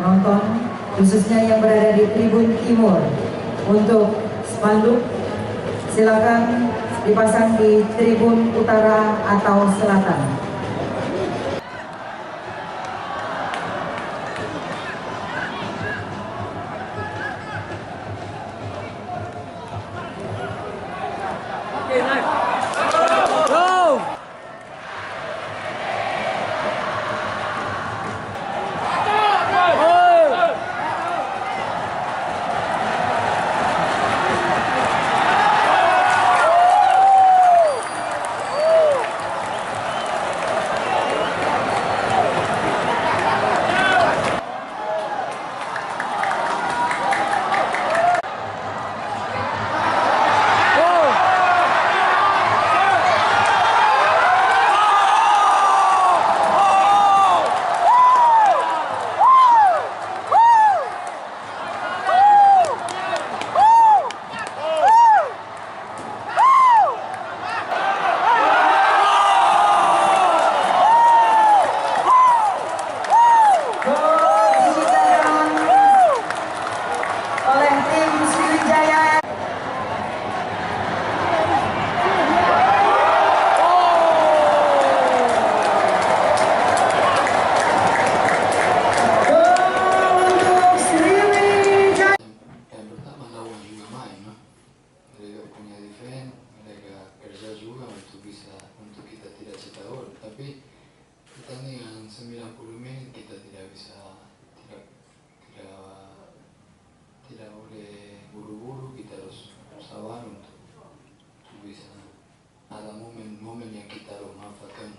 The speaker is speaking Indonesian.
penonton khususnya yang berada di tribun timur. Untuk spanduk silakan dipasang di tribun utara atau selatan. Tapi pertandingan 90 menit kita tidak boleh buru-buru, kita harus sabar untuk bisa ada momen-momen yang kita harus manfaatkan.